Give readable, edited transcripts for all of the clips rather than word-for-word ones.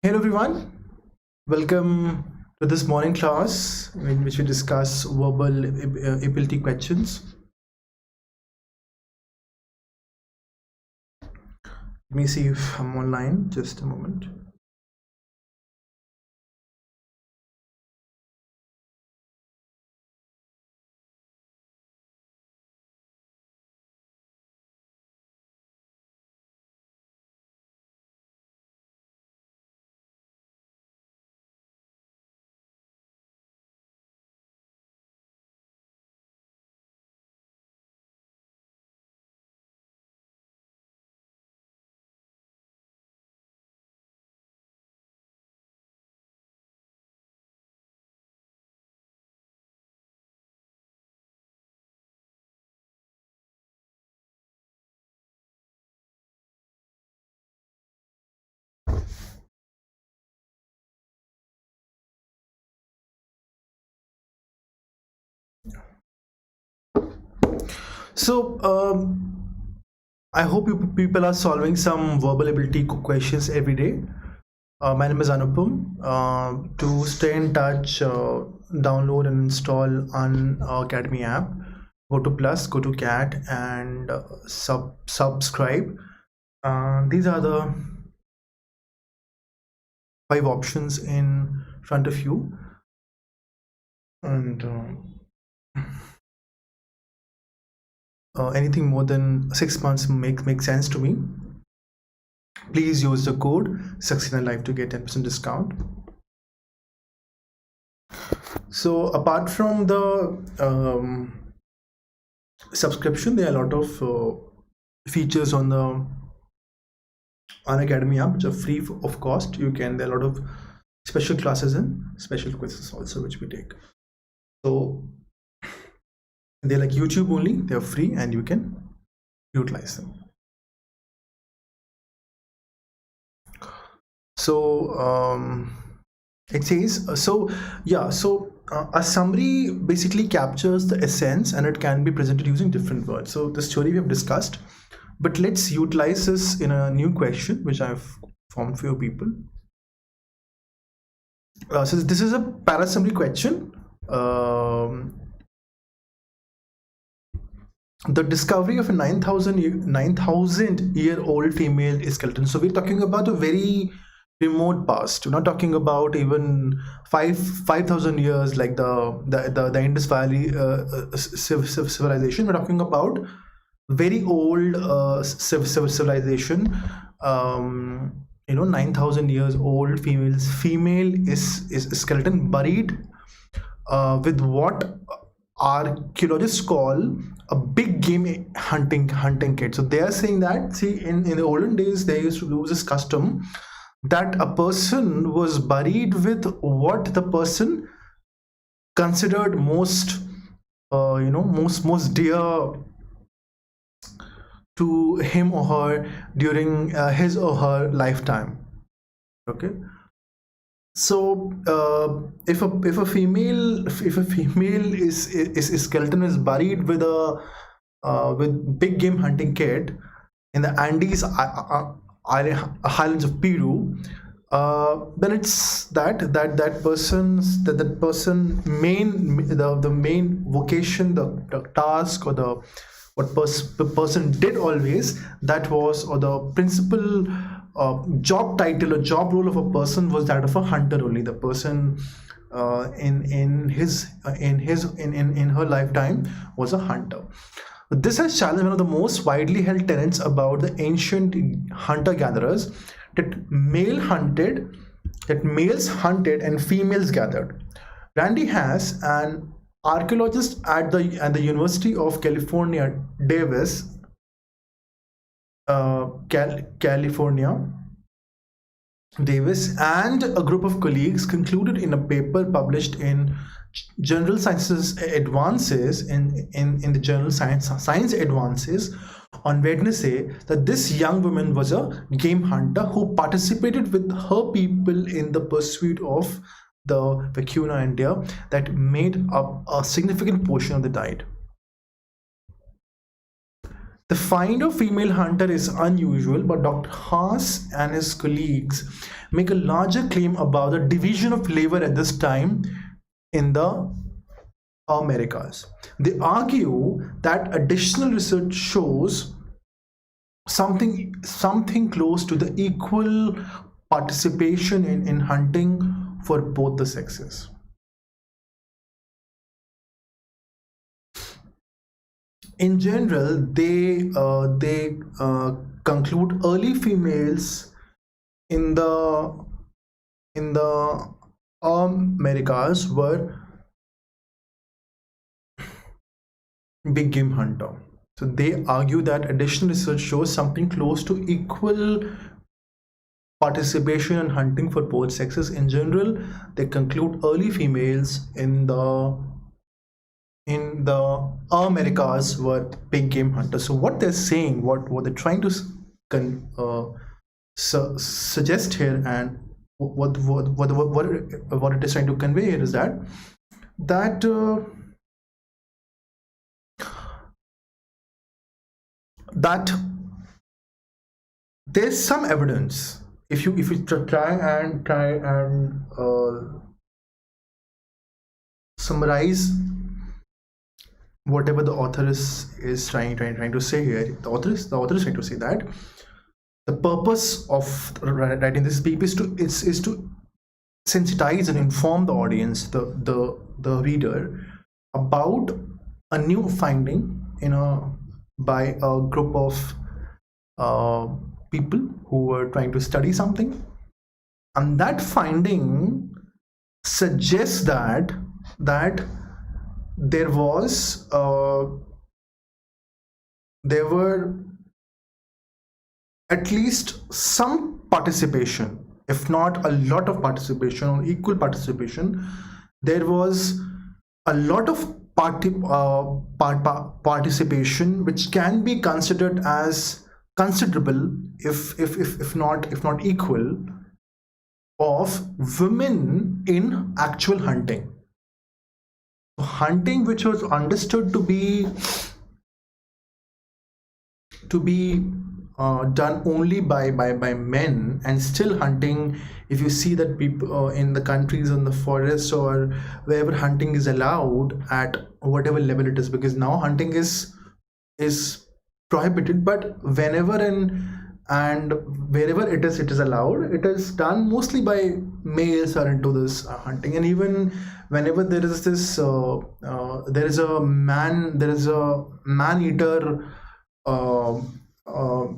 Hello everyone, welcome to this morning class in which we discuss verbal ability questions. Let me see if I'm online, just a moment. So, I hope you people are solving some verbal ability questions every day. My name is Anupam. To stay in touch, download and install Unacademy app. Go to Plus, go to Cat, and subscribe. These are the 5 options in front of you, and anything more than 6 months makes sense to me. Please use the code Saxena Live to get 10% discount. So apart from the subscription, there are a lot of features on the Unacademy app which are free of cost. There are a lot of special classes and special quizzes also which we take. So they're like YouTube only, they're free and you can utilize them. So it says a summary basically captures the essence and it can be presented using different words. So the story we have discussed, but let's utilize this in a new question which I've formed for you people. So this is a parasummary question. The discovery of a 9,000-year-old female skeleton. So we're talking about a very remote past. We're not talking about even 5,000 years like the Indus Valley civilization. We're talking about very old civilization. 9,000 years old female is skeleton buried with what archaeologists call a big game hunting kit. So they are saying that, in the olden days they used to do this custom that a person was buried with what the person considered most dear to him or her during his or her lifetime. Okay. So if a female is skeleton is buried with with big game hunting kit in the Andes highlands of Peru, then it's that person's the main vocation, the task, or the person did always, that was, or the principal job title or job role of a person was that of a hunter only. The person in her lifetime was a hunter. This has challenged one of the most widely held tenets about the ancient hunter-gatherers, that males hunted and females gathered. Randy Haas, an archaeologist at the University of California, Davis, California, Davis, and a group of colleagues concluded in a paper published in General Sciences Advances in the journal Science Advances on Wednesday that this young woman was a game hunter who participated with her people in the pursuit of the vacuna and deer that made up a significant portion of the diet. The find of female hunter is unusual, but Dr. Haas and his colleagues make a larger claim about the division of labor at this time in the Americas. They argue that additional research shows something close to the equal participation in hunting for both the sexes. In general, they conclude early females in the Americas were big game hunter. So they argue that additional research shows something close to equal participation in hunting for both sexes. In general, they conclude early females in the Americas were big game hunters. So what they're saying, what they're trying to suggest here, and what it is trying to convey here is that there's some evidence. If you try and summarize whatever the author is trying to say here, the author is trying to say that the purpose of writing this paper is to sensitize and inform the audience, the reader, about a new finding by a group of people who were trying to study something, and that finding suggests that there were at least some participation, if not a lot of participation or equal participation. There was a lot of participation which can be considered as considerable, if not equal, of women in actual hunting which was understood to be done only by men, and still hunting, if you see that people in the countries, in the forests, or wherever hunting is allowed at whatever level it is, because now hunting is prohibited, but whenever and wherever it is allowed, it is done mostly by males are into this hunting. And even whenever there is this there is a man-eater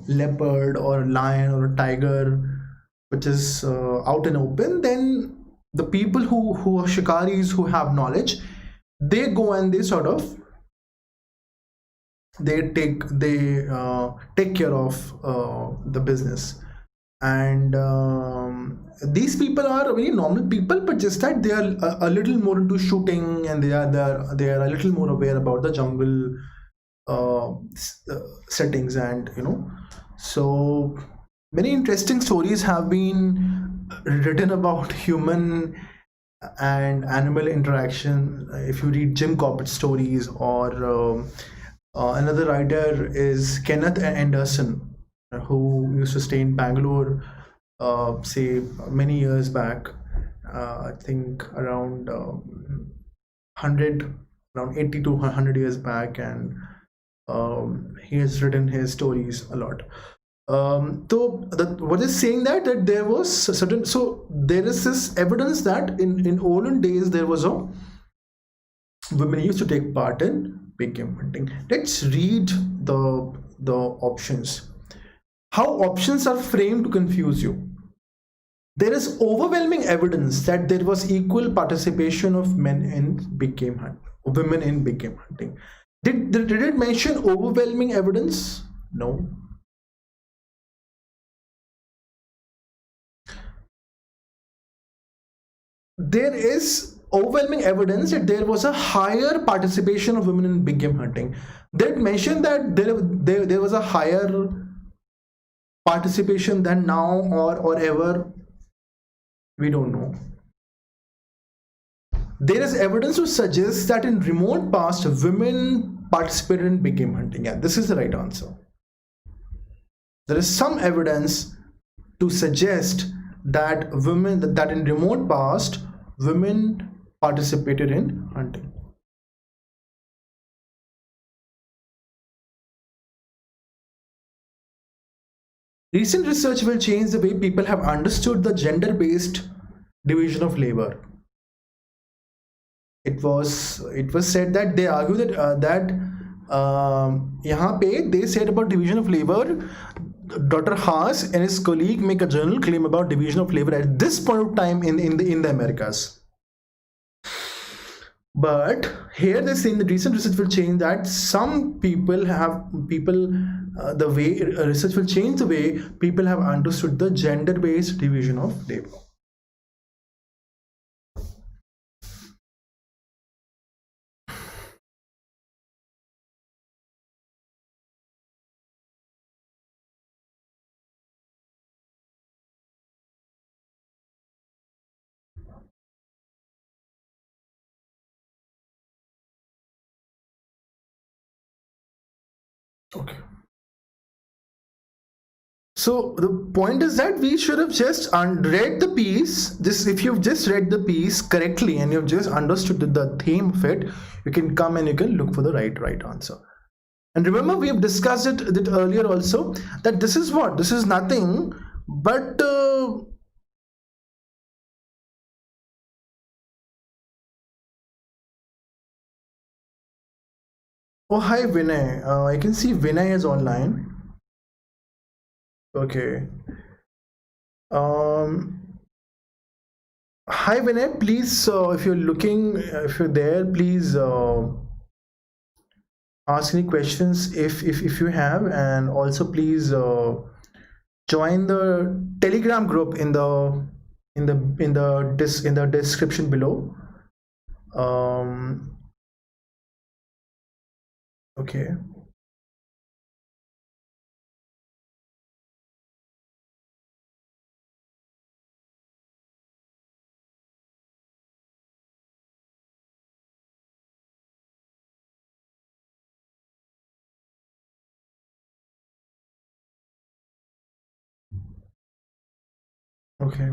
leopard or lion or a tiger which is out in open, then the people who are shikaris, who have knowledge, they go and they sort of take care of the business. And these people are very normal people, but just that they are a little more into shooting, and they are a little more aware about the jungle settings, and so many interesting stories have been written about human and animal interaction. If you read Jim Corbett's stories, or another writer is Kenneth Anderson, who used to stay in Bangalore say many years back, I think around 80 to 100 years back, and he has written his stories a lot. So what is saying that there was certain, so there is this evidence that in olden days there was women used to take part in big game hunting. Let's read the options. How options are framed to confuse you. There is overwhelming evidence that there was equal participation of men in big game hunting, women in big game hunting. Did it mention overwhelming evidence? No. There is overwhelming evidence that there was a higher participation of women in big game hunting. They mentioned that there was a higher participation than now or ever. We don't know. There is evidence to suggest that in remote past, women participated in big game hunting. Yeah, this is the right answer. There is some evidence to suggest that that in remote past, women participated in hunting. Recent research will change the way people have understood the gender-based division of labor. It was said that they argue that यहाँ पे they said about division of labor. Dr. Haas and his colleague make a journal claim about division of labor at this point of time in the Americas. But here they say in the recent research will change that some people the way research will change the way people have understood the gender-based division of labor. Okay. So the point is that we should have just read the piece. If you've just read the piece correctly and you've just understood the theme of it, you can come and you can look for the right answer. And remember, we have discussed it earlier also, that this is nothing but oh, hi Vinay. I can see Vinay is online. Okay. Hi Vinay, please, if you're there, please ask any questions if you have, and also please join the Telegram group in the description below. Okay. Okay.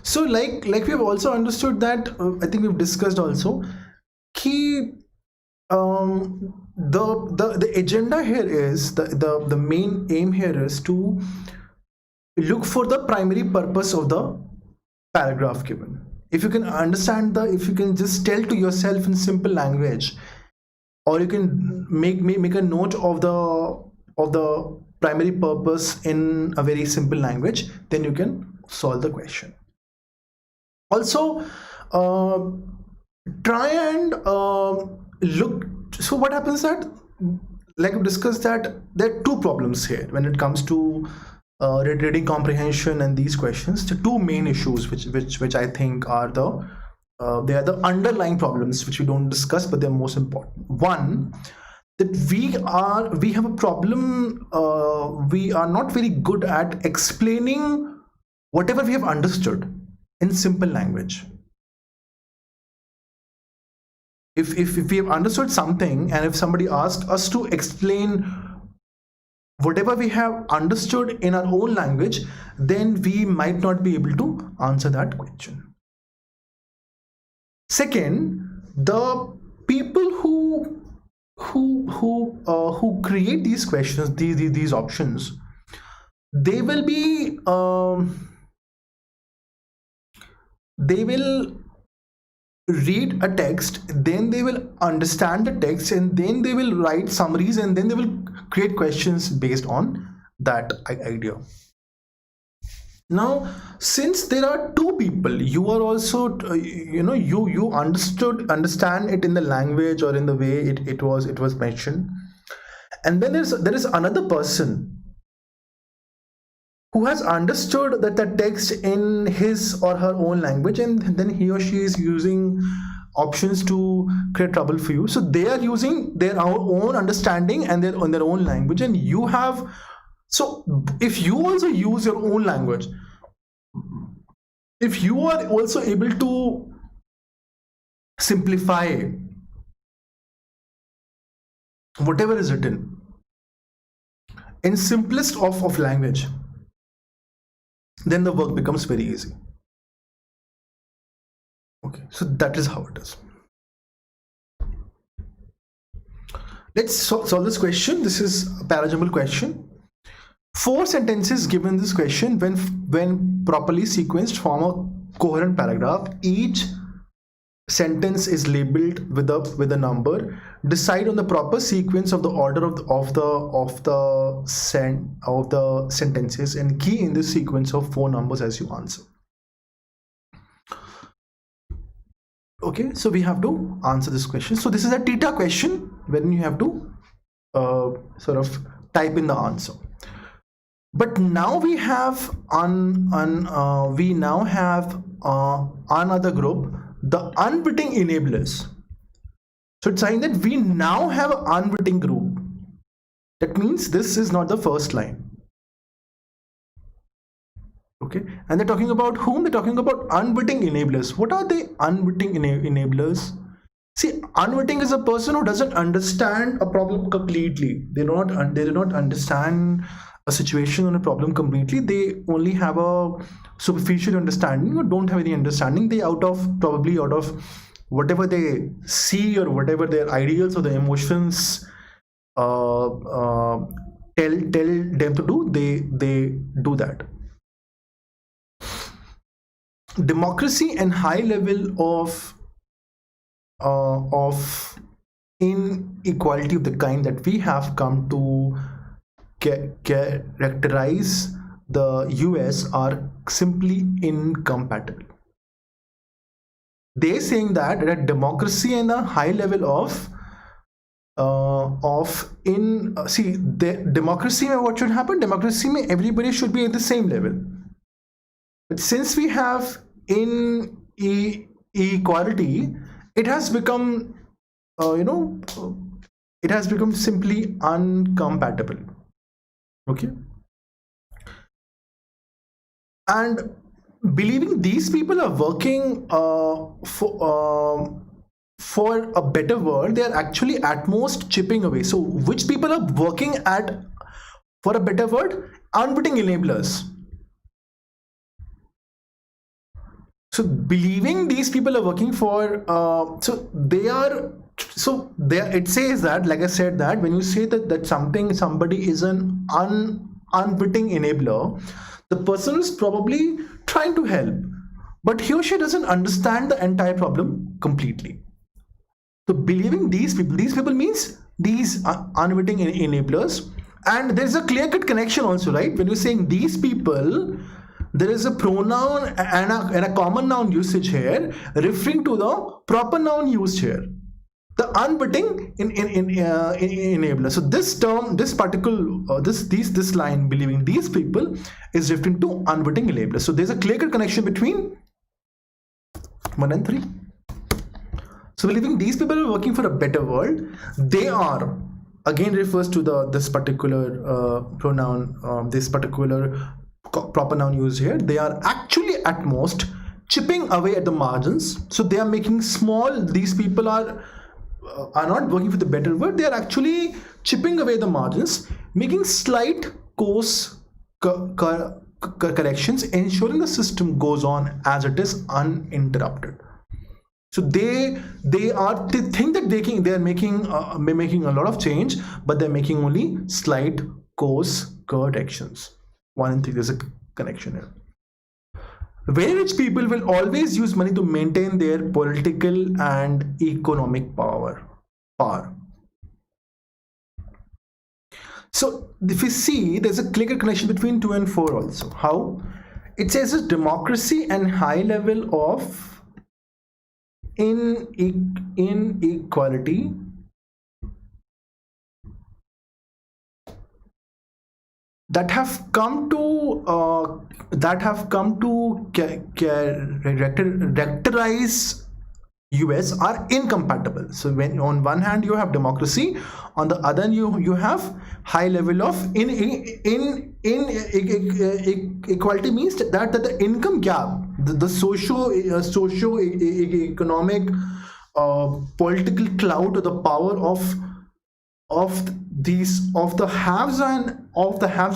So like we have also understood that I think we've discussed also key the agenda here is the main aim here is to look for the primary purpose of the paragraph given. If you can understand if you can just tell to yourself in simple language, or you can make a note of the primary purpose in a very simple language, then you can solve the question. Also try and look. So what happens that, like we discussed, that there are two problems here when it comes to reading comprehension and these questions. The two main issues which I think are they are the underlying problems which we don't discuss, but they're most important. One, that we have a problem. We are not very good at explaining whatever we have understood in simple language. If we have understood something, and if somebody asked us to explain whatever we have understood in our own language, then we might not be able to answer that question. Second, the people who create these questions, these options, they will be they will read a text, then they will understand the text, and then they will write summaries, and then they will create questions based on that idea. Now, since there are two people, you are also you understand it in the language or in the way it was mentioned, and then there is another person who has understood that the text in his or her own language, and then he or she is using options to create trouble for you. So they are using their own understanding and their own language, and you have. So if you also use your own language, if you are also able to simplify whatever is written in simplest of language, then the work becomes very easy. Okay, so that is how it is. Let's solve this question. This is a parajimal question. 4 sentences given this question, when properly sequenced, form a coherent paragraph. Each sentence is labeled with a number. Decide on the proper sequence of the order of the sentences, and key in this sequence of 4 numbers as you answer. Okay, so we have to answer this question. So this is a theta question, when you have to sort of type in the answer. But now we have another group, the unwitting enablers. So it's saying that we now have an unwitting group. That means this is not the first line. Okay, and they're talking about whom? They're talking about unwitting enablers. What are they unwitting enablers? See, unwitting is a person who doesn't understand a problem completely. They do not understand a situation or a problem completely. They only have a superficial understanding, or don't have any understanding. They probably out of whatever they see, or whatever their ideals or their emotions tell them to do, they do that. Democracy and high level of inequality of the kind that we have come to characterize the US are simply incompatible. They're saying that democracy and a high level of democracy, what should happen? Democracy, everybody should be at the same level. But since we have inequality, it has become it has become simply incompatible. Okay, and believing these people are working for a better world, they are actually at most chipping away. So which people are working for a better world? Unwitting enablers. So believing these people are working for it says that, like I said, that when you say that somebody is an unwitting enabler, the person is probably trying to help, but he or she doesn't understand the entire problem completely. So believing these people means these unwitting enablers. And there's a clear-cut connection also, right? When you're saying these people, there is a pronoun and a common noun usage here, referring to the proper noun used here, the unwitting enabler. So this term, this line, believing these people, is referring to unwitting enabler. So there's a clear-cut connection between 1 and 3. So believing these people are working for a better world, they are, again refers to this particular pronoun, this particular proper noun used here. They are actually at most chipping away at the margins. So they are making small, these people are not working for the better world. They are actually chipping away the margins, making slight course corrections, ensuring the system goes on as it is uninterrupted. So they think that they are making a lot of change, but they're making only slight course corrections. 1 and 3, there's a connection here. Very rich people will always use money to maintain their political and economic power. So if you see, there's a clear connection between 2 and 4 also. How? It says a democracy and high level of inequality that have come to characterize US are incompatible. So when on one hand you have democracy, on the other you have high level of inequality, means that the income gap, the socio-economic political clout, or the power of the haves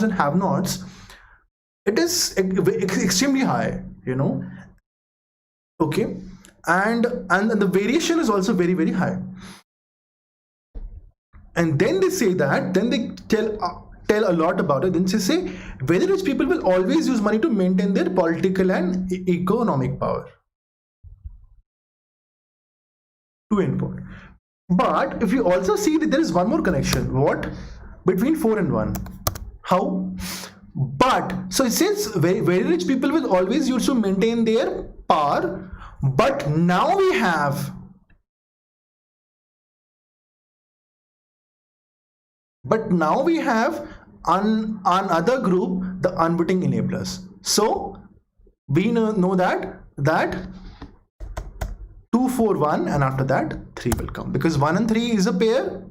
and have-nots, it is extremely high, okay, and the variation is also very, very high. And then they say that, then they tell a lot about it. Then they say very rich people will always use money to maintain their political and economic power. To input. But if you also see that there is one more connection. What? Between 4 and 1. How? But so it says very, very rich people will always use to maintain their power. But now we have another group, the unwitting enablers. So we know that 2, 4, 1, and after that 3 will come, because 1 and 3 is a pair,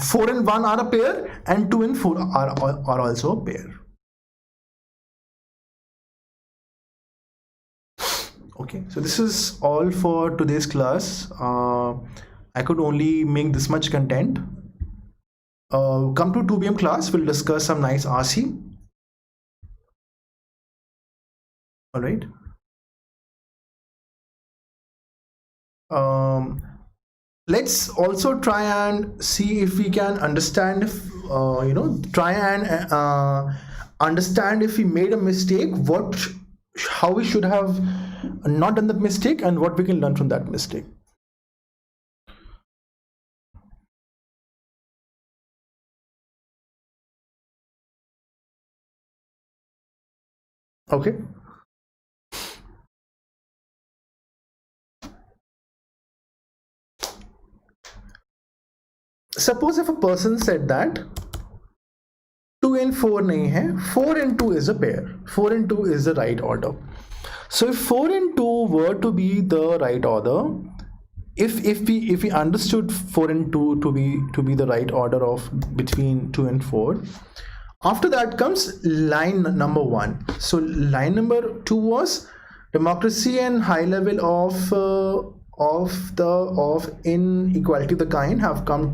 4 and 1 are a pair, and 2 and 4 are also a pair. Okay, so this is all for today's class. I could only make this much content. Come to 2 p.m. class, we'll discuss some nice RC. All right. Let's also try and see if we can understand understand if we made a mistake, how we should have not done that mistake, and what we can learn from that mistake. Okay. Suppose if a person said that 2 and 4 nahi hai, 4 and 2 is a pair, 4 and 2 is the right order. So if 4 and 2 were to be the right order, if we understood 4 and 2 to be the right order of between 2 and 4, after that comes line number 1. So line number 2 was democracy and high level of inequality of the kind have come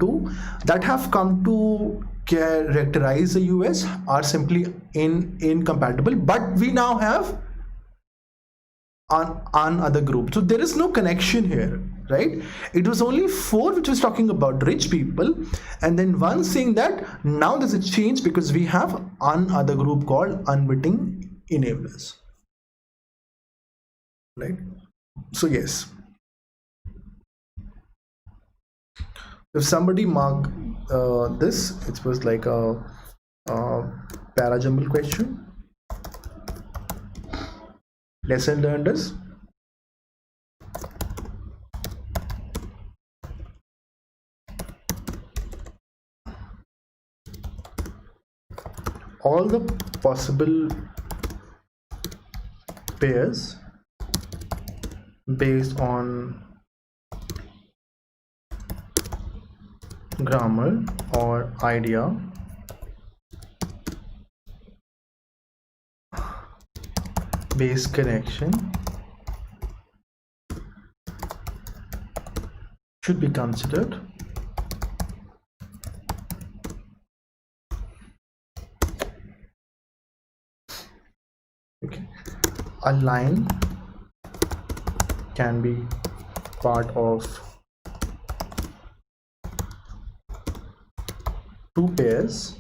to characterize the US are simply incompatible. But we now have another group, so there is no connection here, right? It was only 4 which was talking about rich people, and then 1 saying that now there's a change because we have another group called unwitting enablers, right? So yes, if somebody mark this, it was like a parajumble question. Lesson learned is all the possible pairs based on grammar or idea based connection should be considered. Okay. A line can be part of 2 pairs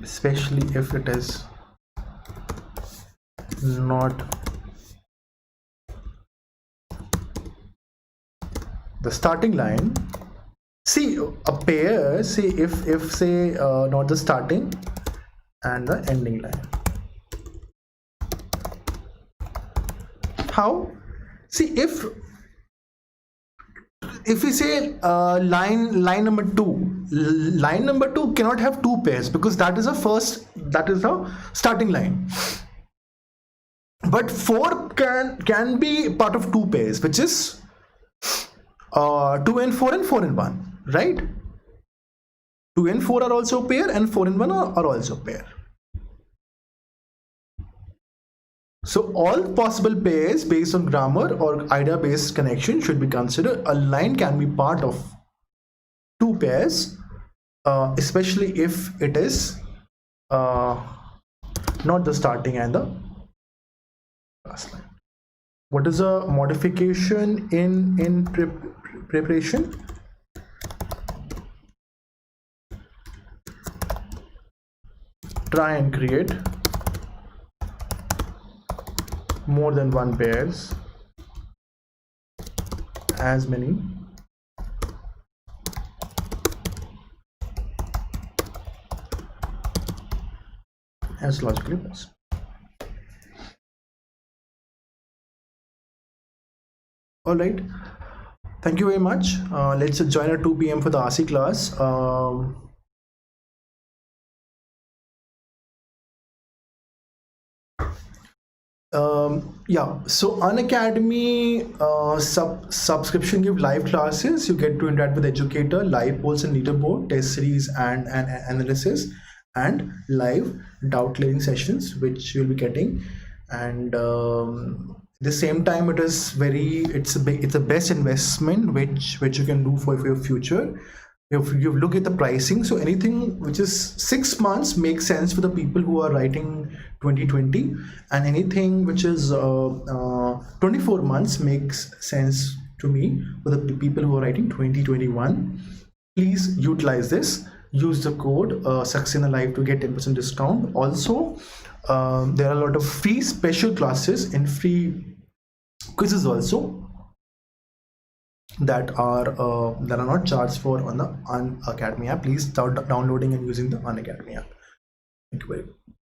especially if it is not the starting line. See, a pair, see if say not the starting and the ending line. How? See, if we say line number 2 cannot have 2 pairs because that is a starting line. But 4 can be part of 2 pairs, which is 2 and 4 and 4 and 1, right? 2 and 4 are also a pair, and 4 and 1 are also a pair. So all possible pairs based on grammar or idea-based connection should be considered. A line can be part of two pairs, especially if it is not the starting and the last line. What is a modification in preparation? Try and create more than one pairs, as many as logically possible. All right, thank you very much. Let's join at 2 p.m. for the RC class. Yeah, so Unacademy subscription give live classes. You get to interact with educator, live polls and leaderboard, test series and analysis, and live doubt clearing sessions, which you'll be getting. And at the same time, it's a best investment which you can do for your future. If you look at the pricing, so anything which is 6 months makes sense for the people who are writing 2020, and anything which is 24 months makes sense to me for the people who are writing 2021. Please utilize this. Use the code Saxena Live to get 10% discount. Also, there are a lot of free special classes and free quizzes also that are not charged for on the Unacademy app. Please start downloading and using the Unacademy app. Thank you very much.